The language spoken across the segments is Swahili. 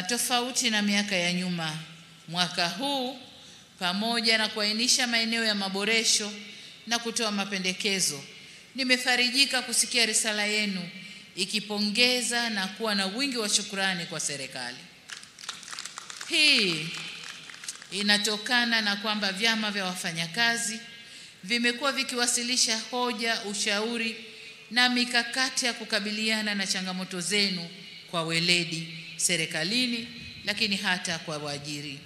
Tofauti na miaka ya nyuma, mwaka huu pamoja na kuainisha maeneo ya maboresho na kutoa mapendekezo, nimefarijika kusikia risala yenu ikipongeza na kuwa na wingi wa shukrani kwa serikali. Hii inatokana na kwamba vyama vya wafanyakazi vimekuwa vikiwasilisha hoja, ushauri na mikakati ya kukabiliana na changamoto zenu kwa weledi serikalini, lakini hata kwa waajiri.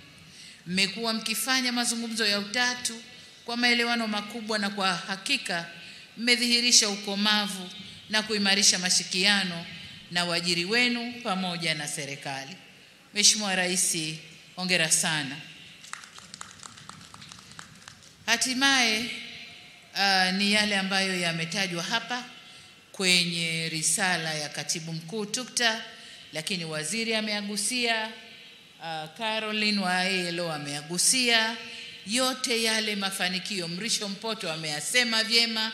Mmekuwa mkifanya mazungumzo ya utatu kwa maelewano makubwa, na kwa hakika mmedhihirisha ukomavu na kuimarisha mashikiano na waajiri wenu pamoja na serikali. Mheshimiwa Rais, hongera sana. Hatimaye ni yale ambayo yametajwa hapa kwenye risala ya Katibu Mkuu TUCTA, lakini waziri ameagusia, Caroline wa ILO ameagusia yote yale mafanikio. Mrisho Mpoto ameyasema vyema.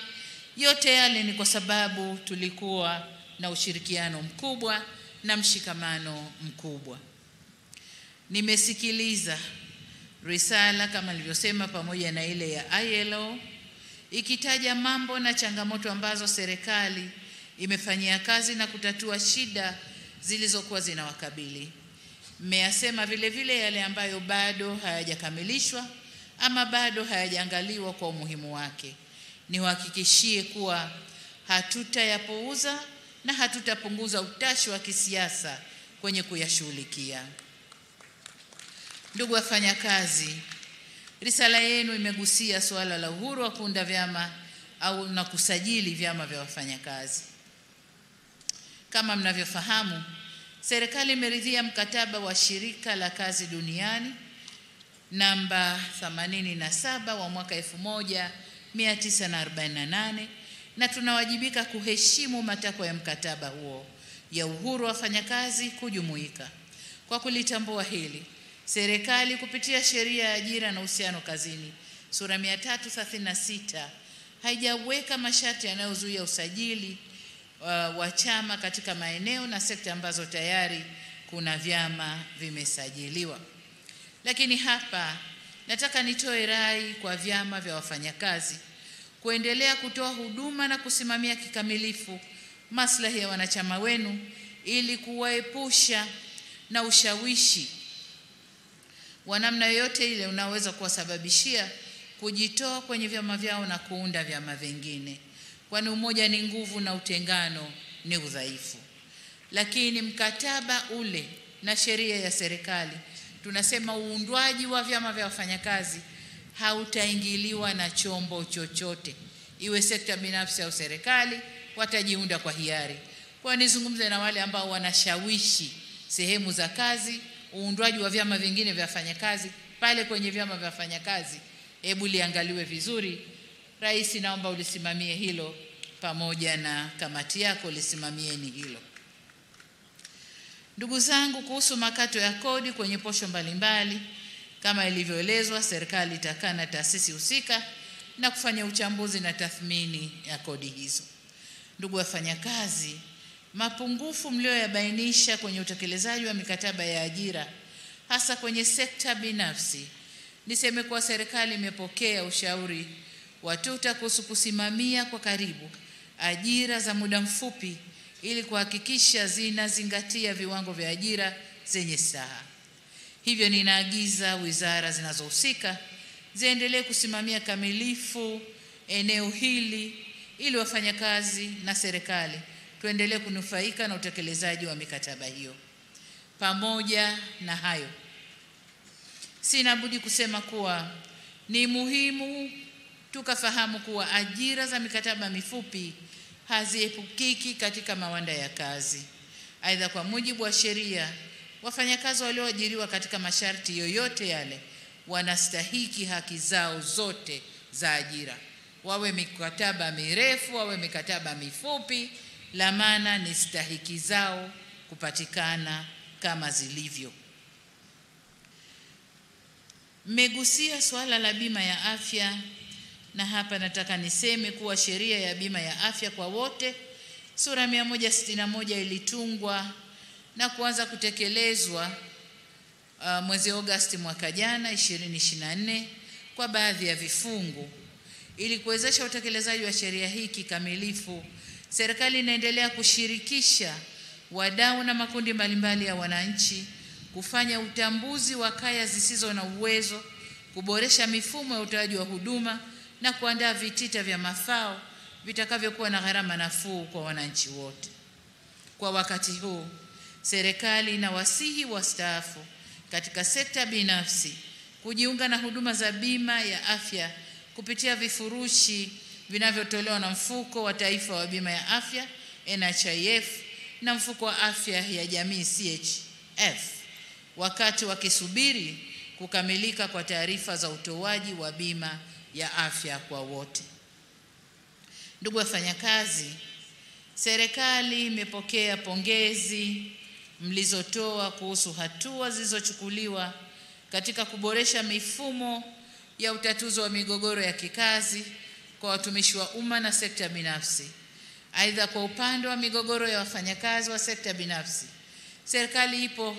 Yote yale ni kwa sababu tulikuwa na ushirikiano mkubwa na mshikamano mkubwa. Nimesikiliza risala kama nilivyosema pamoja na ile ya ILO ikitaja mambo na changamoto ambazo serikali imefanyia kazi na kutatua shida zilizokuwa zinawakabili. Mmeyasema vile vile yale ambayo bado hayajakamilishwa ama bado hayajaangaliwa kwa umuhimu wake. Niwahakikishie kuwa hatutayapuuza na hatutapunguza utashi wa kisiasa kwenye kuyashughulikia. Ndugu wafanyakazi, risala yenu imegusia suala la uhuru wa kuunda vyama au na kusajili vyama vya wafanyakazi. Kama mnavyofahamu, serikali imeridhia mkataba wa Shirika la Kazi Duniani namba 87 wa mwaka 1948, na tunawajibika kuheshimu matakwa ya mkataba huo ya uhuru wa wafanyakazi kujumuika. Kwa kulitambua hili, serikali kupitia Sheria ya Ajira na Uhusiano Kazini sura 336 haijaweka masharti yanayozuia usajili wa chama katika maeneo na sekta ambazo tayari kuna vyama vimesajiliwa. Lakini hapa nataka nitoe rai kwa vyama vya wafanyakazi kuendelea kutoa huduma na kusimamia kikamilifu maslahi ya wanachama wenu ili kuwaepusha na ushawishi wa namna yoyote ile unaweza kuwasababishia kujitoa kwenye vyama vyao na kuunda vyama vingine, kwani umoja ni nguvu na utengano ni udhaifu. Lakini mkataba ule na sheria ya serikali tunasema uundwaji wa vyama vya wafanyakazi hautaingiliwa na chombo chochote, iwe sekta binafsi au serikali, watajiunda kwa hiari. Kwa nizungumze na wale ambao wanashawishi sehemu za kazi uundwaji wa vyama vingine vya wafanyakazi pale kwenye vyama vya wafanyakazi, hebu liangaliwe vizuri. Rais, naomba ulisimamie hilo pamoja na kamati yako, lisimamieni hilo. Ndugu zangu, kuhusu makato ya kodi kwenye posho mbalimbali, kama ilivyoelezwa, serikali itakaa na taasisi husika na kufanya uchambuzi na tathmini ya kodi hizo. Ndugu wafanyakazi, mapungufu mlioyabainisha kwenye utekelezaji wa mikataba ya ajira hasa kwenye sekta binafsi, niseme kuwa serikali imepokea ushauri wa TUCTA kuhusu kusimamia kwa karibu ajira za muda mfupi ili kuhakikisha zinazingatia viwango vya ajira zenye staha. Hivyo ninaagiza wizara zinazohusika ziendelee kusimamia kamilifu eneo hili ili wafanyakazi na serikali tuendelee kunufaika na utekelezaji wa mikataba hiyo. Pamoja na hayo, sina budi kusema kuwa ni muhimu tukafahamu kuwa ajira za mikataba mifupi haziepukiki katika mawanda ya kazi. Aidha, kwa mujibu wa sheria, wafanyakazi walioajiriwa katika masharti yoyote yale wanastahiki haki zao zote za ajira, wawe mikataba mirefu wawe mikataba mifupi. La maana ni stahiki zao kupatikana kama zilivyo. Mmegusia swala la bima ya afya, na hapa nataka niseme kuwa sheria ya bima ya afya kwa wote sura 161 ilitungwa na kuanza kutekelezwa mwezi Agosti mwaka jana 2024 kwa baadhi ya vifungu. Ili kuwezesha utekelezaji wa sheria hii kikamilifu, serikali inaendelea kushirikisha wadau na makundi mbalimbali ya wananchi, kufanya utambuzi wa kaya zisizo na uwezo, kuboresha mifumo ya utoaji wa huduma na kuandaa vitita vya mafao vitakavyokuwa na gharama nafuu kwa wananchi wote. Kwa wakati huu, serikali inawasihi wastaafu katika sekta binafsi kujiunga na huduma za bima ya afya kupitia vifurushi vinavyotolewa na Mfuko wa Taifa wa Bima ya Afya NHIF na Mfuko wa Afya ya Jamii CHF, wakati wakisubiri kukamilika kwa taarifa za utoaji wa bima ya afya kwa wote. Ndugu wafanyakazi, serikali imepokea pongezi mlizotoa kuhusu hatua zilizochukuliwa katika kuboresha mifumo ya utatuzi wa migogoro ya kikazi kwa watumishi wa umma na sekta binafsi. Aidha, kwa upande wa migogoro ya wafanyakazi wa sekta binafsi, serikali ipo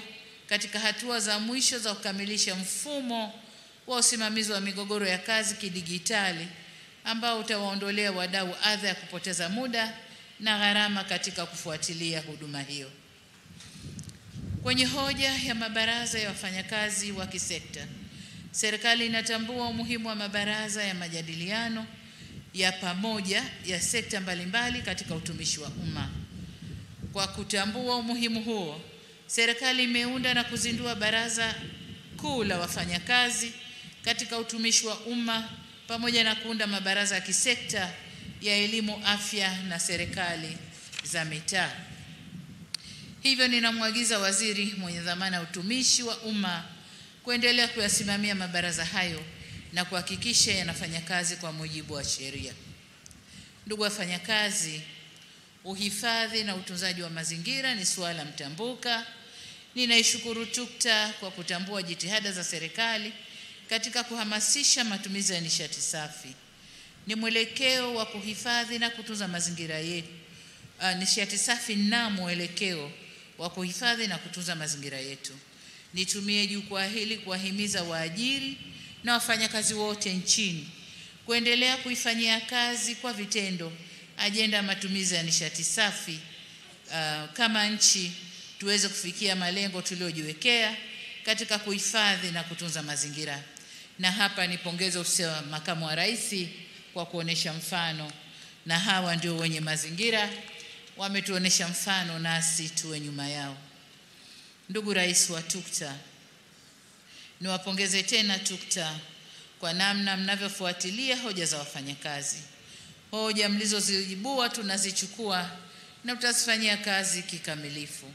katika hatua za mwisho za kukamilisha mfumo wa usimamizi wa migogoro ya kazi kidigitali ambao utawaondolea wadau adha ya kupoteza muda na gharama katika kufuatilia huduma hiyo. Kwenye hoja ya mabaraza ya wafanyakazi wa kisekta, serikali inatambua umuhimu wa mabaraza ya majadiliano ya pamoja ya sekta mbalimbali katika utumishi wa umma. Kwa kutambua umuhimu huo, serikali imeunda na kuzindua Baraza Kuu la Wafanyakazi katika utumishi wa umma pamoja na kuunda mabaraza ya kisekta ya elimu, afya na serikali za mitaa. Hivyo ninamwagiza waziri mwenye dhamana ya utumishi wa umma kuendelea kuyasimamia mabaraza hayo na kuhakikisha yanafanya kazi kwa mujibu wa sheria. Ndugu wafanyakazi, uhifadhi na utunzaji wa mazingira ni suala mtambuka. Ninaishukuru TUCTA kwa kutambua jitihada za serikali katika kuhamasisha matumizi ya nishati safi. Ni mwelekeo wa kuhifadhi na kutunza mazingira yetu. Nishati safi na mwelekeo wa kuhifadhi na kutunza mazingira yetu. Nitumie jukwaa hili kuwahimiza waajiri na wafanyakazi wote nchini kuendelea kuifanyia kazi kwa vitendo ajenda matumizi ya nishati safi, kama nchi tuweze kufikia malengo tuliojiwekea katika kuhifadhi na kutunza mazingira. Na hapa nipongeze ofisi ya Makamu wa Rais kwa kuonesha mfano, na hawa ndio wenye mazingira, wametuonesha mfano nasi tuwe nyuma yao. Ndugu Rais wa TUCTA, niwapongeze tena TUCTA kwa namna mnavyofuatilia hoja za wafanyakazi. Hoja mlizoziibua tunazichukua na tutazifanyia kazi kikamilifu.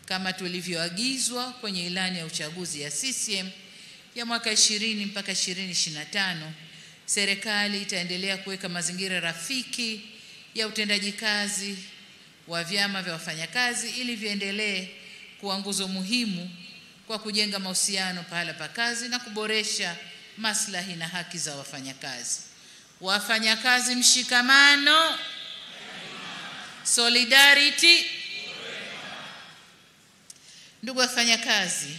Kama tulivyoagizwa kwenye ilani ya uchaguzi ya CCM ya mwaka 20 mpaka 2025, serikali itaendelea kuweka mazingira rafiki ya utendaji kazi wa vyama vya wafanyakazi ili viendelee kuwa nguzo muhimu kwa kujenga mahusiano pahala pa kazi na kuboresha maslahi na haki za wafanyakazi. Wafanyakazi mshikamano, solidarity. Ndugu wafanyakazi,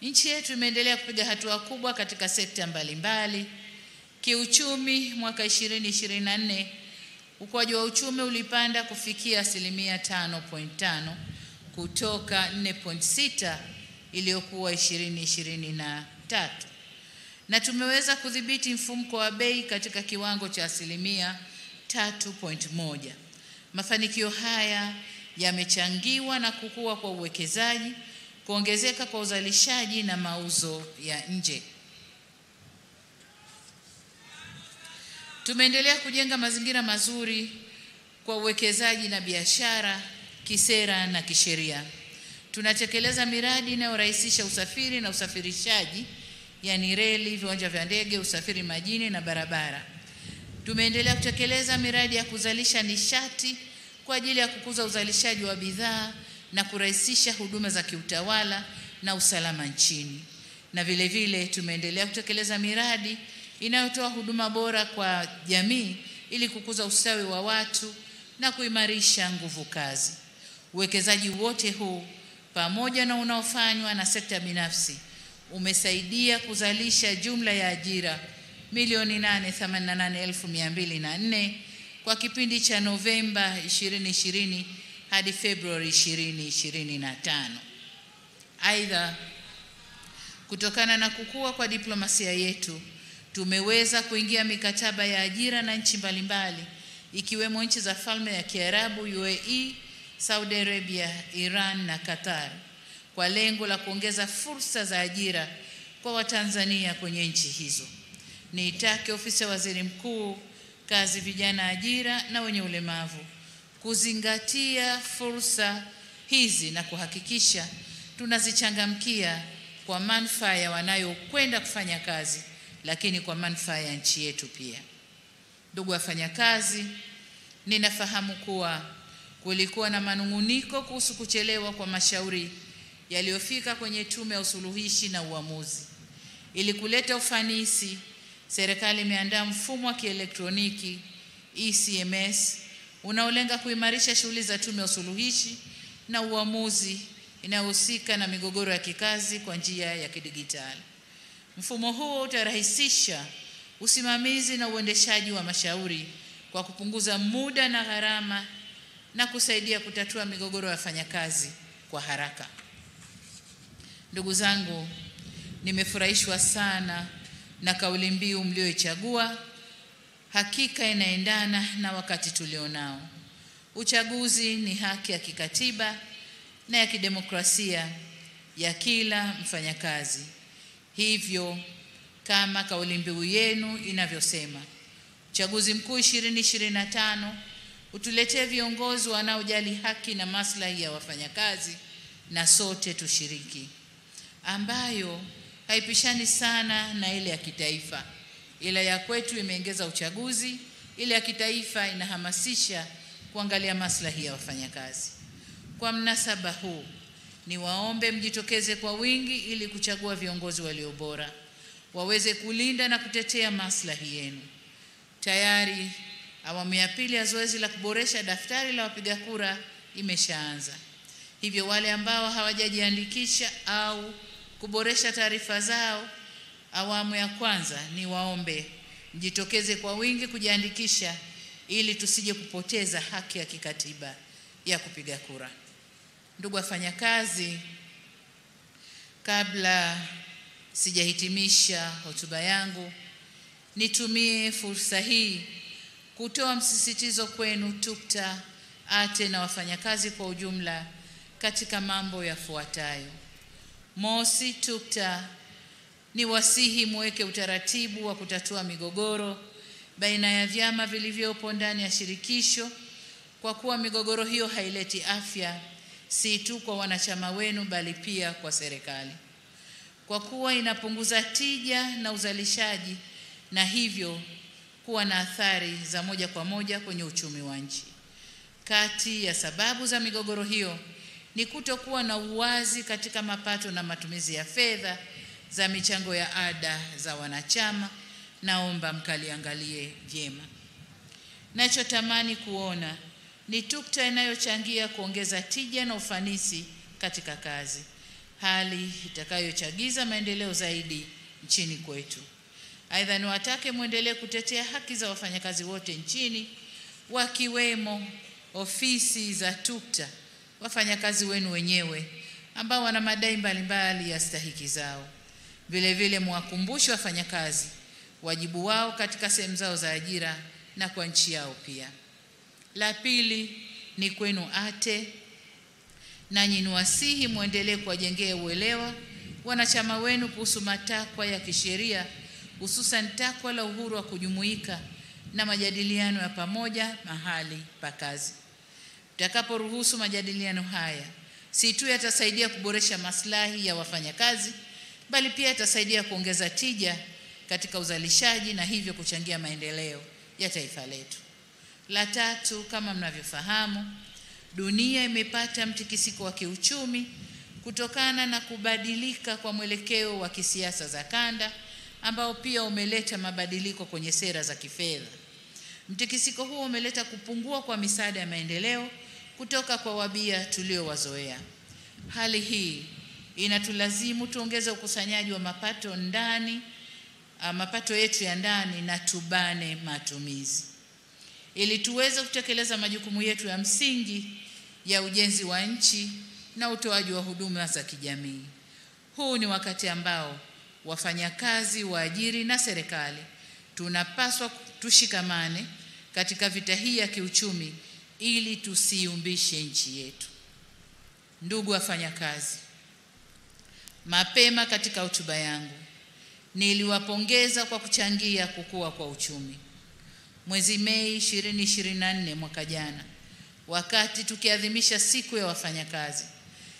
nchi yetu imeendelea kupiga hatua kubwa katika sekta mbalimbali. Kiuchumi, mwaka 2024 ukuaji wa uchumi ulipanda kufikia 5.5 kutoka 4.6 iliyokuwa 2023, na tumeweza kudhibiti mfumuko wa bei katika kiwango cha 3.1. Mafanikio haya yamechangiwa na kukua kwa uwekezaji, kuongezeka kwa uzalishaji na mauzo ya nje. Tumeendelea kujenga mazingira mazuri kwa uwekezaji na biashara kisera na kisheria. Tunatekeleza miradi inayorahisisha usafiri na usafirishaji, yani reli, viwanja vya ndege, usafiri majini na barabara. Tumeendelea kutekeleza miradi ya kuzalisha nishati kwa ajili ya kukuza uzalishaji wa bidhaa na kurahisisha huduma za kiutawala na usalama nchini. Na vile vile tumeendelea kutekeleza miradi inayotoa huduma bora kwa jamii ili kukuza ustawi wa watu na kuimarisha nguvu kazi. Uwekezaji wote huu pamoja na unaofanywa na sekta binafsi umesaidia kuzalisha jumla ya ajira 888,204 kwa kipindi cha Novemba 2020 hadi Februari 2025. Aidha, kutokana na kukua kwa diplomasia yetu, tumeweza kuingia mikataba ya ajira na nchi mbalimbali ikiwemo nchi za Falme ya Kiarabu, UAE, Saudi Arabia, Iran na Qatar kwa lengo la kuongeza fursa za ajira kwa Watanzania kwenye nchi hizo. Niitake Ofisi ya Waziri Mkuu, Kazi, Vijana, Ajira na Wenye Ulemavu kuzingatia fursa hizi na kuhakikisha tunazichangamkia kwa manufaa ya wanayokwenda kufanya kazi, lakini kwa manufaa ya nchi yetu pia. Ndugu wafanyakazi, ninafahamu kuwa kulikuwa na manunguniko kuhusu kuchelewa kwa mashauri yaliyofika kwenye Tume ya Usuluhishi na Uamuzi. Ili kuleta ufanisi, serikali imeandaa mfumo wa kielektroniki ECMS unaolenga kuimarisha shughuli za Tume ya Usuluhishi na Uamuzi inayohusika na migogoro ya kikazi kwa njia ya kidigitali. Mfumo huo utarahisisha usimamizi na uendeshaji wa mashauri kwa kupunguza muda na gharama na kusaidia kutatua migogoro ya wafanyakazi kwa haraka. Ndugu zangu, nimefurahishwa sana na kauli mbiu mlioichagua. Hakika inaendana na wakati tulionao. Uchaguzi ni haki ya kikatiba na ya kidemokrasia ya kila mfanyakazi. Hivyo, kama kauli mbiu yenu inavyosema, uchaguzi mkuu 2025 utuletee viongozi wanaojali haki na maslahi ya wafanyakazi na sote tushiriki, ambayo haipishani sana na ile ya kitaifa, ila ya kwetu imeongeza uchaguzi, ile ya kitaifa inahamasisha kuangalia maslahi ya wafanyakazi. Kwa mnasaba huu, niwaombe mjitokeze kwa wingi ili kuchagua viongozi walio bora, waweze kulinda na kutetea maslahi yenu. Tayari awamu ya pili ya zoezi la kuboresha daftari la wapiga kura imeshaanza. Hivyo wale ambao hawajajiandikisha au kuboresha taarifa zao awamu ya kwanza, niwaombe mjitokeze kwa wingi kujiandikisha ili tusije kupoteza haki ya kikatiba ya kupiga kura. Ndugu wafanyakazi, kabla sijahitimisha hotuba yangu, nitumie fursa hii kutoa msisitizo kwenu TUCTA, ATE na wafanyakazi kwa ujumla katika mambo yafuatayo. Mosi, TUCTA ni wasihi muweke utaratibu wa kutatua migogoro baina ya vyama vilivyopo ndani ya shirikisho, kwa kuwa migogoro hiyo haileti afya si tu kwa wanachama wenu bali pia kwa serikali, kwa kuwa inapunguza tija na uzalishaji na hivyo kuwa na athari za moja kwa moja kwenye uchumi wa nchi. Kati ya sababu za migogoro hiyo ni kutokuwa na uwazi katika mapato na matumizi ya fedha za michango ya ada za wanachama. Naomba mkaliangalie vyema. Nachotamani kuona ni TUCTA inayochangia kuongeza tija na ufanisi katika kazi, hali itakayochagiza maendeleo zaidi nchini kwetu. Aidha, niwatake muendelee kutetea haki za wafanyakazi wote nchini, wakiwemo ofisi za TUCTA, wafanyakazi wenu wenyewe ambao wana madai mbalimbali ya stahiki zao. Vile vile mwakumbushe wafanyakazi wajibu wao katika sehemu zao za ajira na kwa nchi yao pia. La pili ni kwenu ATE, nanyi niwasihi muendelee kuwajengea uelewa wanachama wenu kuhusu matakwa ya kisheria, hususan takwa la uhuru wa kujumuika na majadiliano ya pamoja mahali pa kazi. Tutakaporuhusu majadiliano haya, si tu yatasaidia kuboresha maslahi ya wafanyakazi, bali pia yatasaidia kuongeza tija katika uzalishaji na hivyo kuchangia maendeleo ya taifa letu. La tatu, kama mnavyofahamu, dunia imepata mtikisiko wa kiuchumi kutokana na kubadilika kwa mwelekeo wa kisiasa za kanda ambao pia umeleta mabadiliko kwenye sera za kifedha. Mtikisiko huo umeleta kupungua kwa misaada ya maendeleo kutoka kwa wabia tuliowazoea. Hali hii inatulazimu tuongeze ukusanyaji wa mapato yetu ya ndani na tubane matumizi ili tuweze kutekeleza majukumu yetu ya msingi ya ujenzi wa nchi na utoaji wa huduma za kijamii. Huu ni wakati ambao wafanyakazi, waajiri na serikali tunapaswa tushikamane katika vita hii ya kiuchumi ili tusiumbishe nchi yetu. Ndugu wafanyakazi, mapema katika hotuba yangu niliwapongeza kwa kuchangia kukua kwa uchumi. Mwezi Mei 2024 mwaka jana, wakati tukiadhimisha siku ya wafanyakazi,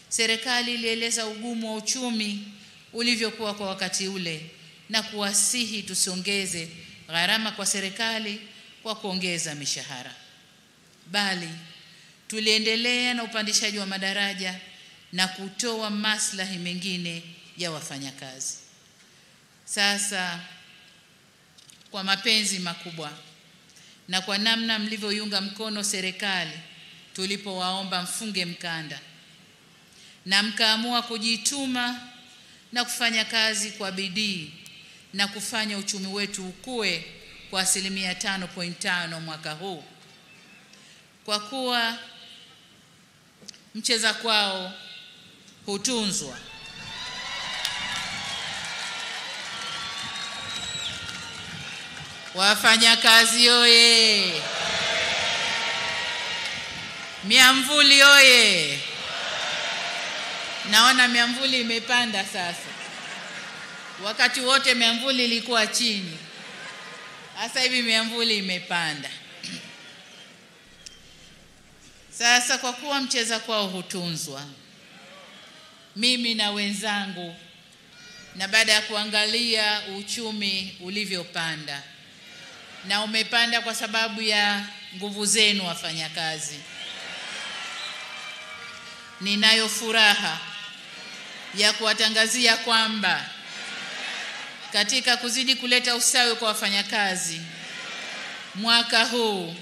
serikali ilieleza ugumu wa uchumi ulivyokuwa kwa wakati ule na kuwasihi tusiongeze gharama kwa serikali kwa kuongeza mishahara, bali tuliendelea na upandishaji wa madaraja na kutoa maslahi mengine ya wafanyakazi. Sasa kwa mapenzi makubwa na kwa namna mlivyoiunga mkono serikali tulipowaomba mfunge mkanda na mkaamua kujituma na kufanya kazi kwa bidii na kufanya uchumi wetu ukue kwa 5.5% mwaka huu, kwa kuwa mcheza kwao hutunzwa. Wafanyakazi oye! Miamvuli oye! Naona miamvuli imepanda sasa. Wakati wote miamvuli ilikuwa chini. Sasa hivi miamvuli imepanda. Sasa kwa kuwa mcheza kwao hutunzwa, mimi na wenzangu, na baada ya kuangalia uchumi ulivyopanda, na umepanda kwa sababu ya nguvu zenu wafanyakazi, ninayo furaha ya kuwatangazia kwamba katika kuzidi kuleta usawi kwa wafanyakazi, mwaka huu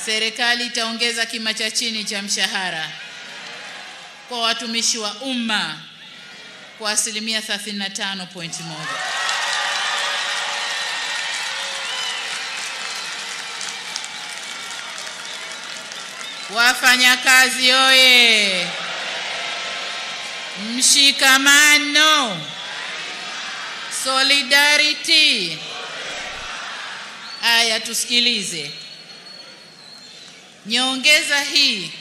serikali itaongeza kima cha chini cha mshahara kwa watumishi wa umma kwa 35.1%. Wafanyakazi oye! Mshikamano, solidarity. Aya, tusikilize. Nyongeza hii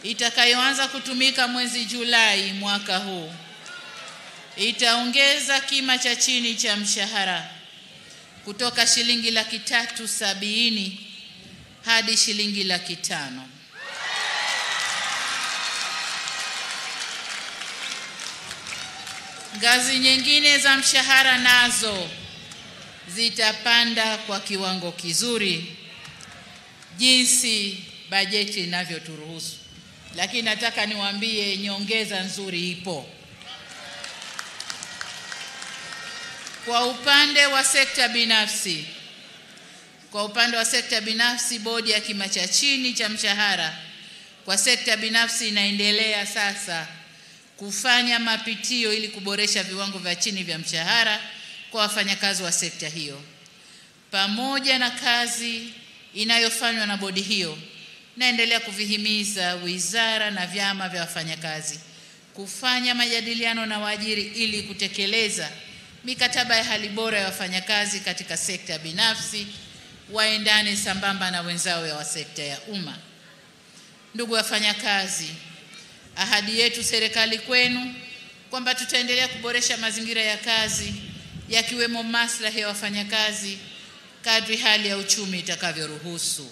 itakayoanza kutumika mwezi Julai mwaka huu itaongeza kima cha chini cha mshahara kutoka shilingi 370,000 hadi shilingi 500,000. Ngazi nyingine za mshahara nazo zitapanda kwa kiwango kizuri jinsi bajeti inavyoturuhusu. Lakini nataka niwaambie nyongeza nzuri ipo. Kwa upande wa sekta binafsi, bodi ya kima cha chini cha mshahara kwa sekta binafsi inaendelea sasa kufanya mapitio ili kuboresha viwango vya chini vya mshahara kwa wafanyakazi wa sekta hiyo. Pamoja na kazi inayofanywa na bodi hiyo, naendelea kuvihimiza wizara na vyama vya wafanyakazi kufanya majadiliano na waajiri ili kutekeleza mikataba ya hali bora ya wafanyakazi katika sekta binafsi waendane sambamba na wenzao wa sekta ya umma. Ndugu wafanyakazi, ahadi yetu serikali kwenu kwamba tutaendelea kuboresha mazingira ya kazi yakiwemo maslahi ya wafanyakazi kadri hali ya uchumi itakavyoruhusu.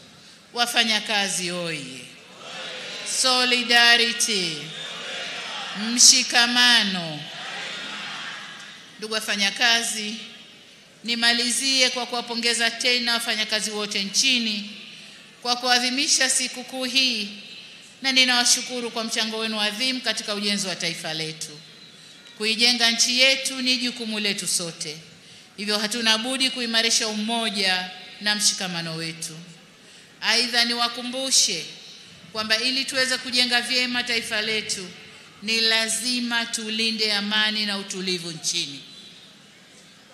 Wafanyakazi oye! Solidarity, mshikamano. Ndugu wafanyakazi, nimalizie kwa kuwapongeza tena wafanyakazi wote nchini kwa kuadhimisha sikukuu hii, na ninawashukuru kwa mchango wenu adhimu katika ujenzi wa taifa letu. Kuijenga nchi yetu ni jukumu letu sote, hivyo hatuna budi kuimarisha umoja na mshikamano wetu. Aidha, niwakumbushe kwamba ili tuweze kujenga vyema taifa letu, ni lazima tulinde amani na utulivu nchini.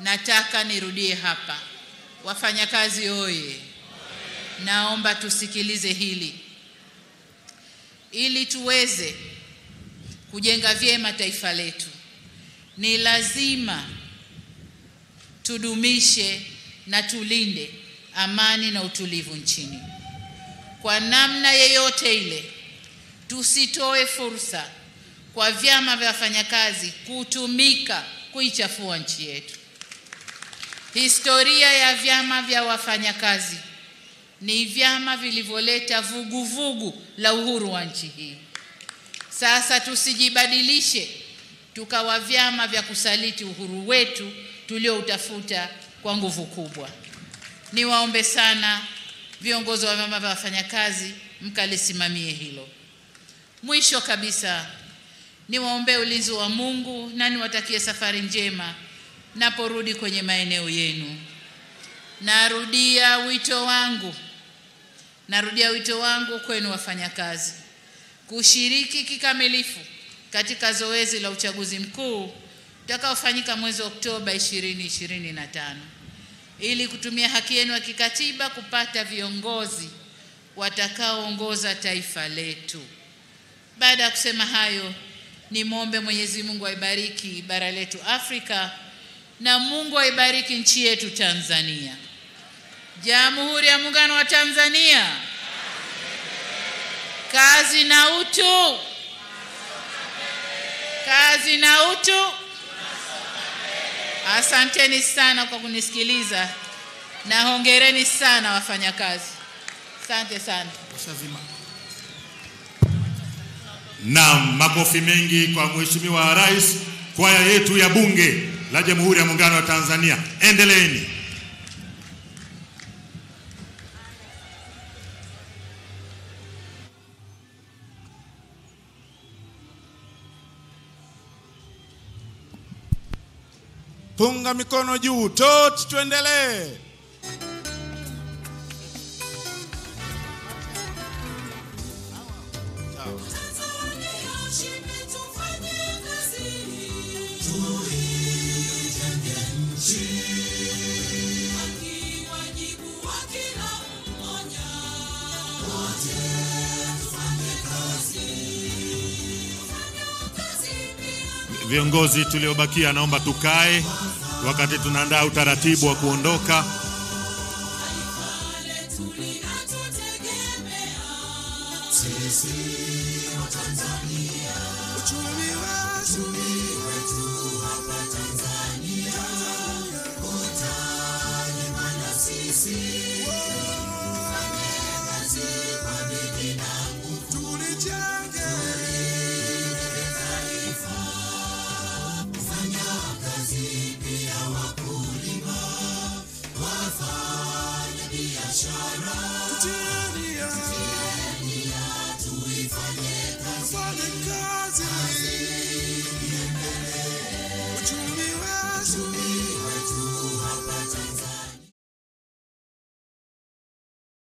Nataka nirudie hapa. Wafanyakazi oye. Naomba tusikilize hili. Ili tuweze kujenga vyema taifa letu, ni lazima tudumishe na tulinde amani na utulivu nchini. Kwa namna yeyote ile, tusitoe fursa kwa vyama vya wafanyakazi kutumika kuichafua nchi yetu. Historia ya vyama vya wafanyakazi ni vyama vilivyoleta vuguvugu la uhuru wa nchi hii. Sasa tusijibadilishe tukawa vyama vya kusaliti uhuru wetu tulioutafuta kwa nguvu kubwa. Niwaombe sana viongozi wa vyama vya wafanyakazi mkalisimamie hilo. Mwisho kabisa, niwaombe ulinzi wa Mungu na niwatakie safari njema naporudi kwenye maeneo yenu. Narudia wito wangu kwenu wafanyakazi kushiriki kikamilifu katika zoezi la uchaguzi mkuu utakaofanyika mwezi Oktoba 2025 ili kutumia haki yenu ya kikatiba kupata viongozi watakaoongoza taifa letu. Baada ya kusema hayo, nimwombe Mwenyezi Mungu aibariki bara letu Afrika na Mungu aibariki nchi yetu Tanzania. Jamhuri ya Muungano wa Tanzania. Kazi na utu. Kazi na utu. Asanteni sana kwa kunisikiliza na hongereni sana wafanyakazi. Asante sana. Naam, makofi mengi kwa Mheshimiwa Rais, kwaya yetu ya Bunge la Jamhuri ya Muungano wa Tanzania. Endeleeni. Punga mikono juu, tot tuendelee. Viongozi tuliobakia naomba tukae wakati tunaandaa utaratibu wa kuondoka. Tuifanye kazi